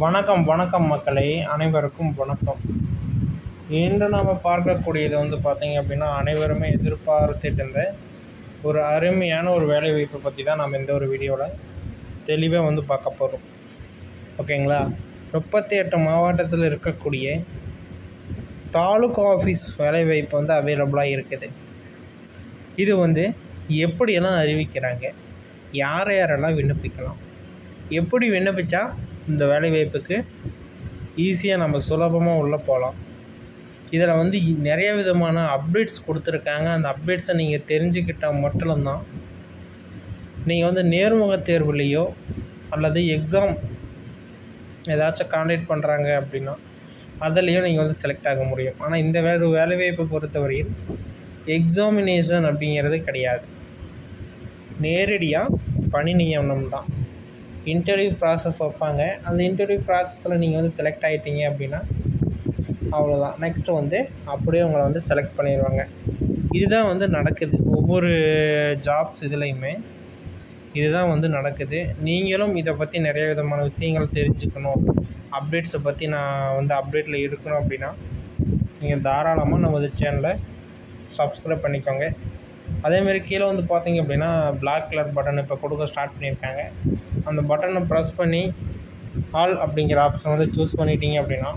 வணக்கம் மக்களே, அனைவருக்கும் வணக்கம். இன்று நாம் பார்க்கக்கூடியது பார்த்தீங்க அப்படின்னா, அனைவருமே எதிர்பார்த்துட்டு இருந்த ஒரு அருமையான ஒரு வேலைவாய்ப்பை பற்றி தான் நம்ம இந்த ஒரு வீடியோவில் தெளிவாக பார்க்க போகிறோம். ஓகேங்களா? 38 மாவட்டத்தில் இருக்கக்கூடிய தாலுகா ஆஃபீஸ் வேலைவாய்ப்பு அவைலபிளாக இருக்குது. இது எப்படியெல்லாம் அறிவிக்கிறாங்க, யாரெல்லாம் விண்ணப்பிக்கலாம், எப்படி விண்ணப்பித்தா இந்த வேலைவாய்ப்புக்கு ஈஸியாக நம்ம சுலபமாக உள்ளே போகலாம், இதில் நிறைய விதமான அப்டேட்ஸ் கொடுத்துருக்காங்க. அந்த அப்டேட்ஸை நீங்கள் தெரிஞ்சுக்கிட்டால் மட்டும்தான் நீங்கள் நேர்முக தேர்வுலேயோ அல்லது எக்ஸாம் ஏதாச்சும் காண்டக்ட் பண்ணுறாங்க அப்படின்னா அதுலேயும் நீங்கள் செலக்ட் ஆக முடியும். ஆனால் இந்த வேலைவாய்ப்பை பொறுத்தவரையில் எக்ஸாமினேஷன் அப்படிங்கிறது கிடையாது, நேரடியாக பணி நியமனம் தான். இன்டர்வியூ ப்ராசஸ் வைப்பாங்க. அந்த இன்டர்வியூ ப்ராசஸில் நீங்கள் செலக்ட் ஆகிட்டீங்க அப்படின்னா அவ்வளோதான். நெக்ஸ்ட்டு அப்படியே உங்களை செலக்ட் பண்ணிடுவாங்க. இதுதான் நடக்குது ஒவ்வொரு ஜாப்ஸ் இதுலேயுமே. இதுதான் நடக்குது. நீங்களும் இதை பற்றி நிறைய விதமான விஷயங்கள் தெரிஞ்சுக்கணும், அப்டேட்ஸை பற்றி நான் அப்டேட்டில் இருக்கணும் அப்படின்னா நீங்கள் தாராளமாக நமது சேனலை சப்ஸ்கிரைப் பண்ணிக்கோங்க. அதேமாரி கீழே பார்த்தீங்க அப்படின்னா பிளாக் கலர் பட்டன் இப்போ கொடுக்க ஸ்டார்ட் பண்ணியிருக்காங்க. அந்த பட்டனை ப்ரெஸ் பண்ணி ஆல் அப்படிங்கிற ஆப்ஷன் சூஸ் பண்ணிட்டீங்க அப்படின்னா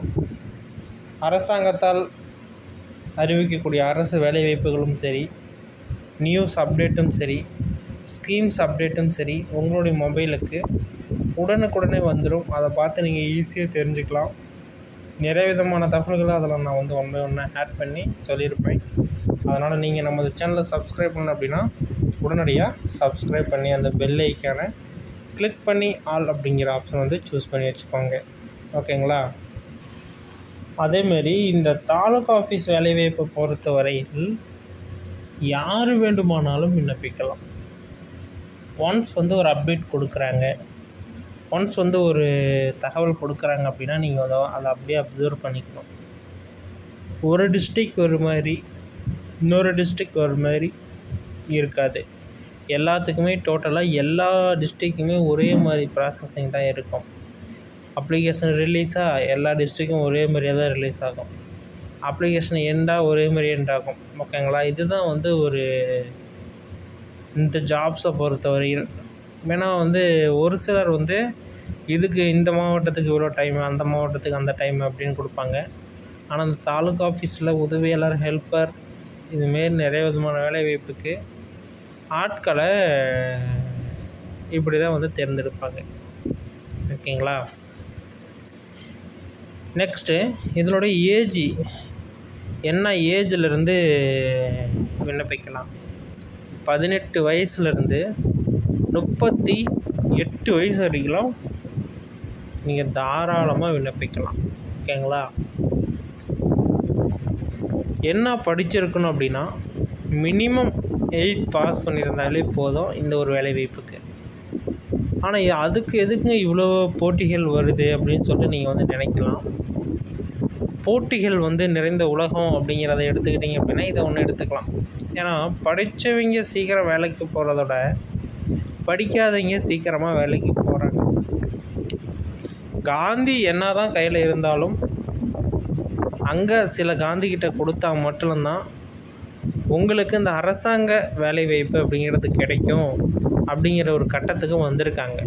அரசாங்கத்தால் அறிவிக்கக்கூடிய அரசு வேலைவாய்ப்புகளும் சரி, நியூஸ் அப்டேட்டும் சரி, ஸ்கீம்ஸ் அப்டேட்டும் சரி உங்களுடைய மொபைலுக்கு உடனுக்குடனே வந்துடும். அதை பார்த்து நீங்கள் ஈஸியாக தெரிஞ்சுக்கலாம். நிறைய விதமான தகவல்களை அதில் நான் ஒன் பை ஒன்று ஆட் பண்ணி சொல்லியிருப்பேன். அதனால் நீங்கள் நமது சேனலை சப்ஸ்கிரைப் பண்ணணும் அப்படின்னா உடனடியாக சப்ஸ்கிரைப் பண்ணி அந்த பெல் ஐக்கானை கிளிக் பண்ணி ஆல் அப்படிங்கிற ஆப்ஷன் சூஸ் பண்ணி வச்சுக்கோங்க. ஓகேங்களா? அதேமாரி இந்த தாலுகா ஆஃபீஸ் வேலைவாய்ப்பை பொறுத்தவரையில் யார் வேண்டுமானாலும் விண்ணப்பிக்கலாம். ஒன்ஸ் ஒரு அப்டேட் கொடுக்குறாங்க, ஒன்ஸ் ஒரு தகவல் கொடுக்குறாங்க அப்படின்னா நீங்கள் அதை அப்படியே அப்சர்வ் பண்ணிக்கணும். ஒரு டிஸ்ட்ரிக் ஒரு மாதிரி, இன்னொரு டிஸ்ட்ரிக் ஒரு மாதிரி இருக்காது. எல்லாத்துக்குமே டோட்டலாக எல்லா டிஸ்ட்ரிக்குமே ஒரே மாதிரி ப்ராசஸிங் தான் இருக்கும். அப்ளிகேஷன் ரிலீஸாக எல்லா டிஸ்ட்ரிக்கும் ஒரே மாதிரியாக தான் ரிலீஸ் ஆகும். அப்ளிகேஷன் எண்டாக ஒரே மாதிரி எண்ட் ஆகும். ஓகேங்களா? இதுதான் ஒரு இந்த ஜாப்ஸை பொறுத்தவரையில். ஏன்னா ஒரு சிலர் இதுக்கு இந்த மாவட்டத்துக்கு இவ்வளோ டைம், அந்த மாவட்டத்துக்கு அந்த டைம் அப்படின்னு கொடுப்பாங்க. ஆனால் அந்த தாலுகா ஆஃபீஸில் உதவியாளர், ஹெல்ப்பர், இதுமாரி நிறைய விதமான வேலைவாய்ப்புக்கு ஆட்களை இப்படி தான் தேர்ந்தெடுப்பாங்க. ஓகேங்களா? நெக்ஸ்ட்டு இதனுடைய ஏஜ் என்ன, ஏஜிலிருந்து விண்ணப்பிக்கலாம்? 18 வயசுலேருந்து 38 வயசு வரைக்கும் நீங்கள் தாராளமாக விண்ணப்பிக்கலாம். ஓகேங்களா? என்ன படிச்சிருக்கணும் அப்படின்னா மினிமம் 8th பாஸ் பண்ணியிருந்தாலே போதும் இந்த ஒரு வேலைவாய்ப்புக்கு. ஆனால் அதுக்கு எதுக்குங்க இவ்வளோ போட்டிகள் வருது அப்படின்னு சொல்லிட்டு நீங்கள் நினைக்கலாம். போட்டிகள் நிறைந்த உலகம் அப்படிங்கிறத எடுத்துக்கிட்டிங்க அப்படின்னா இதை ஒன்று எடுத்துக்கலாம். ஏன்னா படித்தவங்க சீக்கிரம் வேலைக்கு போகிறதோட படிக்காதவங்க சீக்கிரமாக வேலைக்கு போகிறாங்க. காந்தி என்ன தான் கையில் இருந்தாலும் அங்கே சில காந்திகிட்ட கொடுத்தா மட்டும்தான் உங்களுக்கு இந்த அரசாங்க வேலைவாய்ப்பு அப்படிங்கிறது கிடைக்கும் அப்படிங்கிற ஒரு கட்டத்துக்கு வந்திருக்காங்க.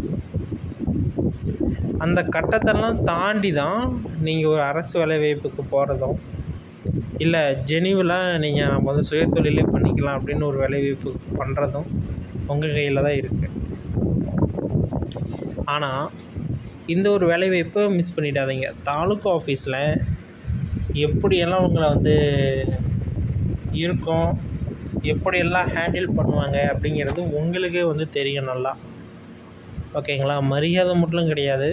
அந்த கட்டத்தெல்லாம் தாண்டி தான் நீங்கள் ஒரு அரசு வேலைவாய்ப்புக்கு போகிறதும், இல்லை ஜெனிவில் நீங்கள் நம்ம சுயதொழிலே பண்ணிக்கலாம் அப்படின்னு ஒரு வேலைவாய்ப்பு பண்ணுறதும் உங்கள் கையில் தான் இருக்குது. ஆனால் இந்த ஒரு வேலைவாய்ப்பை மிஸ் பண்ணிடாதீங்க. தாலுகா ஆஃபீஸில் எப்படியெல்லாம் உங்களை இருக்கும், எப்படியெல்லாம் ஹேண்டில் பண்ணுவாங்க அப்படிங்கிறது உங்களுக்கே தெரியும் நல்லா. ஓகேங்களா? மரியாதை மட்டும் கிடையாது,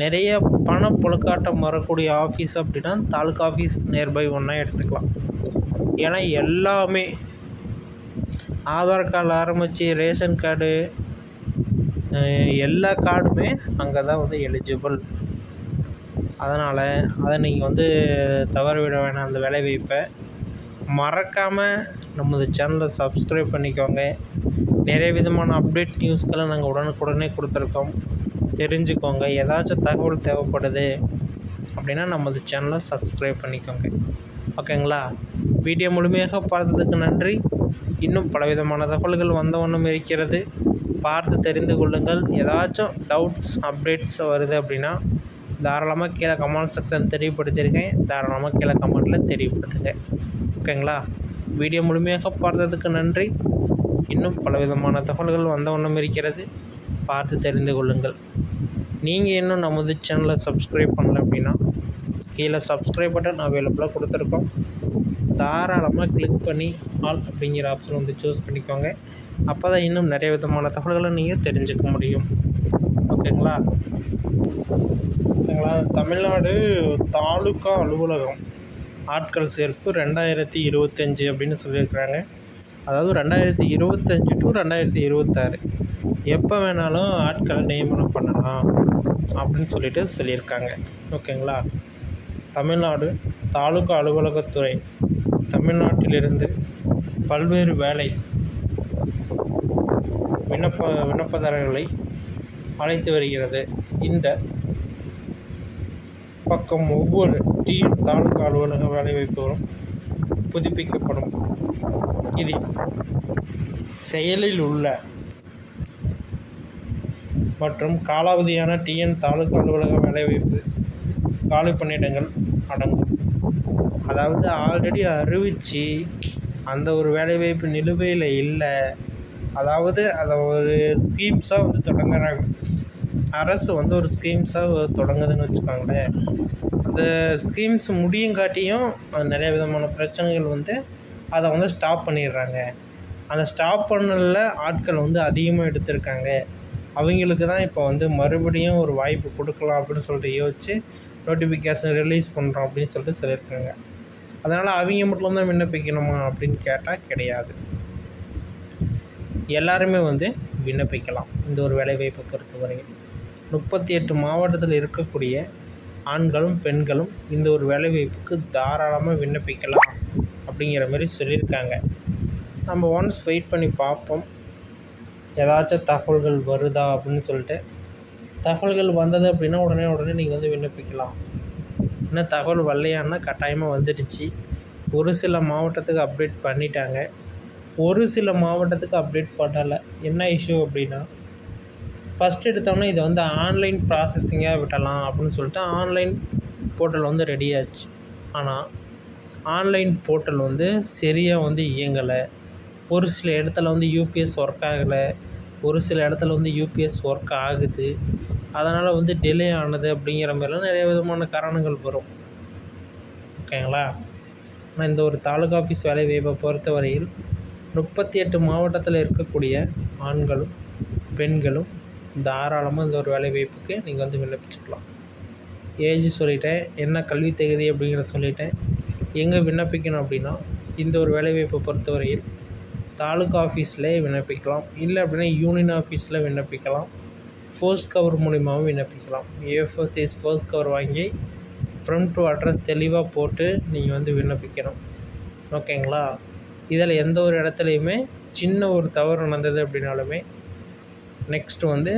நிறைய பணப்புழக்காட்டம் வரக்கூடிய ஆஃபீஸ் அப்படின்னா தாலுகா ஆஃபீஸ் நியர்பை ஒன்றா எடுத்துக்கலாம். ஏன்னா எல்லாமே ஆதார் கார்டு ஆரம்பித்து ரேஷன் கார்டு எல்லா கார்டுமே அங்கே தான் எலிஜிபிள். அதனால் அதை நீங்கள் தவற விட வேணாம். அந்த வேலைவாய்ப்பை மறக்காமல் நமது சேனலை சப்ஸ்கிரைப் பண்ணிக்கோங்க. நிறைய விதமான அப்டேட் நியூஸ்களை நாங்கள் உடனுக்குடனே கொடுத்துருக்கோம். தெரிஞ்சுக்கோங்க. ஏதாச்சும் தகவல் தேவைப்படுது அப்படின்னா நமது சேனலை சப்ஸ்கிரைப் பண்ணிக்கோங்க. ஓகேங்களா? வீடியோ முழுமையாக பார்த்ததுக்கு நன்றி. இன்னும் பலவிதமான தகவல்கள் வந்த வண்ணம் இருக்கிறது. பார்த்து தெரிந்து கொள்ளுங்கள். ஏதாச்சும் டவுட்ஸ் அப்டேட்ஸ் வருது அப்படின்னா தாராளமாக கீழே கமெண்ட் செக்ஷன் தெரியப்படுத்தியிருக்கேன். தாராளமாக கீழே கமெண்ட்டில் தெரியப்படுத்துங்க. ஓகேங்களா? வீடியோ முழுமையாக பார்த்ததுக்கு நன்றி. இன்னும் பலவிதமான தகவல்கள் வந்த வண்ணம் இருக்கிறது. பார்த்து தெரிந்து கொள்ளுங்கள். நீங்கள் இன்னும் நமது சேனலை சப்ஸ்கிரைப் பண்ணல அப்படின்னா கீழே சப்ஸ்கிரைப் பட்டன் அவைலபிளாக கொடுத்துருக்கோம். தாராளமாக கிளிக் பண்ணி ஆல் அப்படிங்கிற ஆப்ஷன் வந்து சூஸ் பண்ணிக்கோங்க. அப்போ தான் இன்னும் நிறைய விதமான தகவல்களை நீங்கள் தெரிஞ்சுக்க முடியும். ஓகேங்களா? தமிழ்நாடு தாலுகா அலுவலகம் ஆட்கள் சேர்ப்பு 2025 அப்படின்னு சொல்லியிருக்கிறாங்க. அதாவது 2025 டு 2026 எப்போ வேணாலும் ஆட்களை நியமனம் பண்ணலாம் அப்படின்னு சொல்லியிருக்காங்க. ஓகேங்களா? தமிழ்நாடு தாலுகா அலுவலகத்துறை தமிழ்நாட்டிலிருந்து பல்வேறு வேலை விண்ணப்பதாரர்களை அழைத்து வருகிறது. இந்த பக்கம் ஒவ்வொரு தாலுகா அலுவலக வேலைவாய்ப்புகளும் புதுப்பிக்கப்படும். இதில் செயலில் உள்ள மற்றும் காலாவதியான தாலுகா அலுவலக வேலைவாய்ப்பு காலி பணியிடங்கள் அடங்கும். அதாவது ஆல்ரெடி அறிவித்து அந்த ஒரு வேலைவாய்ப்பு நிலுவையில் இல்லை, அதாவது அதை ஒரு ஸ்கீம்ஸாக வந்து தொடங்குறாங்க. அரசு வந்து ஒரு ஸ்கீம்ஸாக தொடங்குதுன்னு வச்சுக்கோங்களேன். அந்த ஸ்கீம்ஸ் முடியுங்காட்டியும் நிறைய விதமான பிரச்சனைகள் வந்து அதை வந்து ஸ்டாப் பண்ணிடுறாங்க. அந்த ஸ்டாப் பண்ணல ஆட்கள் வந்து அதிகமாக எடுத்திருக்காங்க. அவங்களுக்கு தான் இப்போ வந்து மறுபடியும் ஒரு வாய்ப்பு கொடுக்கலாம் அப்படின்னு சொல்லிட்டு யோசித்து நோட்டிஃபிகேஷன் ரிலீஸ் பண்ணுறோம் அப்படின்னு சொல்லிட்டு சொல்லியிருக்காங்க. அதனால் அவங்க மட்டும்தான் விண்ணப்பிக்கணுமா அப்படின்னு கேட்டால் கிடையாது. எல்லாருமே வந்து விண்ணப்பிக்கலாம். இந்த ஒரு வேலைவாய்ப்பை பொறுத்தவரையும் 38 மாவட்டத்தில் இருக்கக்கூடிய ஆண்களும் பெண்களும் இந்த ஒரு வேலைவாய்ப்புக்கு தாராளமாக விண்ணப்பிக்கலாம் அப்படிங்கிற மாதிரி சொல்லியிருக்காங்க. நம்ம ஒன்ஸ் வெயிட் பண்ணி பார்ப்போம் ஏதாச்சும் தகவல்கள் வருதா அப்படின்னு சொல்லிட்டு. தகவல்கள் வந்தது அப்படின்னா உடனே நீங்கள் வந்து விண்ணப்பிக்கலாம். இன்னும் தகவல் வரலையான்னா கட்டாயமாக வந்துடுச்சு. ஒரு சில மாவட்டத்துக்கு அப்டேட் பண்ணிட்டாங்க, ஒரு சில மாவட்டத்துக்கு அப்டேட் பண்ணலை. என்ன இஷ்யூ அப்படின்னா, ஃபஸ்ட் எடுத்தோன்னே இதை வந்து ஆன்லைன் ப்ராசஸிங்காக விட்டலாம் அப்படின்னு சொல்லிட்டு ஆன்லைன் போர்ட்டல் வந்து ரெடி ஆச்சு. ஆனால் ஆன்லைன் போர்ட்டல் வந்து சரியாக வந்து இயங்கலை. ஒரு சில இடத்துல வந்து யூபிஎஸ் ஒர்க் ஆகலை, ஒரு சில இடத்துல வந்து யூபிஎஸ் ஒர்க் ஆகுது. அதனால் வந்து டிலே ஆனது அப்படிங்கிற மாதிரிலாம் நிறைய விதமான காரணங்கள் வரும். ஓகேங்களா? ஆனால் இந்த ஒரு தாலுகா ஆஃபீஸ் வேலைவாய்ப்பை பொறுத்தவரையில் 38 மாவட்டத்தில் இருக்கக்கூடிய ஆண்களும் பெண்களும் தாராளமாக இந்த ஒரு வேலைவாய்ப்புக்கு நீங்கள் வந்து விண்ணப்பிச்சுக்கலாம். ஏஜ் சொல்லிட்டேன், என்ன கல்வி தகுதி அப்படிங்கிறத சொல்லிட்டேன். எங்கே விண்ணப்பிக்கணும் அப்படின்னா இந்த ஒரு வேலைவாய்ப்பை பொறுத்தவரையில் தாலுகா ஆஃபீஸில் விண்ணப்பிக்கலாம். இல்லை அப்படின்னா யூனியன் ஆஃபீஸில் விண்ணப்பிக்கலாம். ஃபோர்ஸ் கவர் மூலிமாவும் விண்ணப்பிக்கலாம். ஏ4 சைஸ் ஃபோர்ஸ் கவர் வாங்கி ஃப்ரம் டு அட்ரஸ் தெளிவாக போட்டு நீங்கள் வந்து விண்ணப்பிக்கணும். ஓகேங்களா? இதில் எந்த ஒரு இடத்துலையுமே சின்ன ஒரு தவறு நடந்தது அப்படின்னாலுமே நெக்ஸ்ட்டு வந்து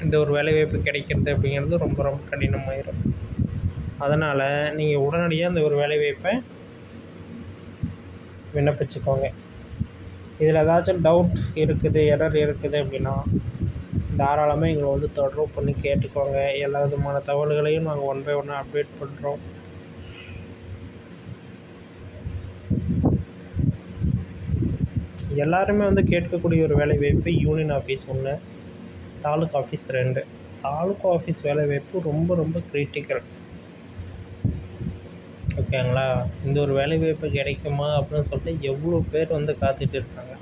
இந்த ஒரு வேலைவாய்ப்பு கிடைக்கிறது அப்படிங்கிறது ரொம்ப ரொம்ப கடினமாயிடும். அதனால் நீங்கள் உடனடியாக இந்த ஒரு வேலைவாய்ப்பை விண்ணப்பிச்சுக்கோங்க. இதில் ஏதாச்சும் டவுட் இருக்குது, எரர் இருக்குது அப்படின்னா தாராளமாக எங்களை வந்து தொடர்பு பண்ணி கேட்டுக்கோங்க. எல்லா விதமான தகவல்களையும் நாங்கள் ஒன் பை ஒன்னாக அப்டேட் பண்ணுறோம். எல்லாருமே வந்து கேட்கக்கூடிய ஒரு வேலைவாய்ப்பு union office 1, taluka office 2. Taluka office வேலைவாய்ப்பு ரொம்ப ரொம்ப கிரிட்டிக்கல். ஓகேங்களா? இந்த ஒரு வேலைவாய்ப்பு கிடைக்குமா அப்படின்னு சொல்லிட்டு எவ்வளோ பேர் வந்து காத்துட்டு இருக்காங்க.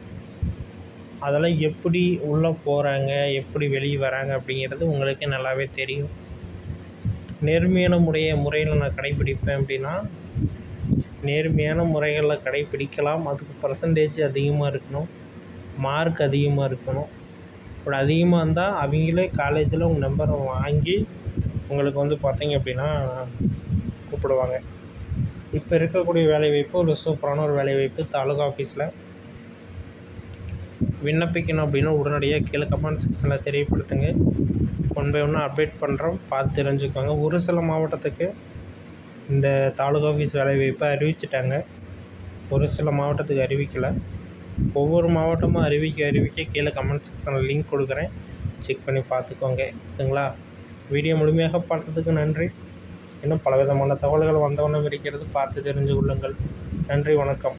அதெல்லாம் எப்படி உள்ளே போகிறாங்க, எப்படி வெளியே வராங்க அப்படிங்கிறது உங்களுக்கு நல்லாவே தெரியும். நேர்மையான முறையில் நான் கடைப்பிடிப்பேன் அப்படின்னா நேர்மையான முறைகளில் கடைப்பிடிக்கலாம். அதுக்கு பர்சன்டேஜ் அதிகமாக இருக்கணும், மார்க் அதிகமாக இருக்கணும். இப்படி அதிகமாக இருந்தால் அவங்களே காலேஜில் உங்கள் நம்பரை வாங்கி உங்களுக்கு வந்து பார்த்தீங்க அப்படின்னா கூப்பிடுவாங்க. இப்போ இருக்கக்கூடிய வேலைவாய்ப்பு ஒரு சூப்பரான ஒரு வேலைவாய்ப்பு தாலுகா ஆஃபீஸில் விண்ணப்பிக்கணும் அப்படின்னா உடனடியாக கீழே கமெண்ட் செக்ஷனில் தெரியப்படுத்துங்க. ஒன் பை ஒன்னாக அப்டேட் பண்ணுறோம், பார்த்து தெரிஞ்சுக்கோங்க. ஒரு சில மாவட்டத்துக்கு இந்த தாலுகா ஆஃபீஸ் வேலைவாய்ப்பை அறிவிச்சிட்டாங்க, ஒரு சில மாவட்டத்துக்கு அறிவிக்கலை. ஒவ்வொரு மாவட்டமும் அறிவிக்க கீழே கமெண்ட் செக்ஷனில் லிங்க் கொடுக்குறேன், செக் பண்ணி பார்த்துக்கோங்க. ஓகேங்களா? வீடியோ முழுமையாக பார்த்ததுக்கு நன்றி. இன்னும் பலவிதமான தகவல்கள் வந்தவண்ணம் இருக்கிறது, பார்த்து தெரிஞ்சு கொள்ளுங்கள். நன்றி, வணக்கம்.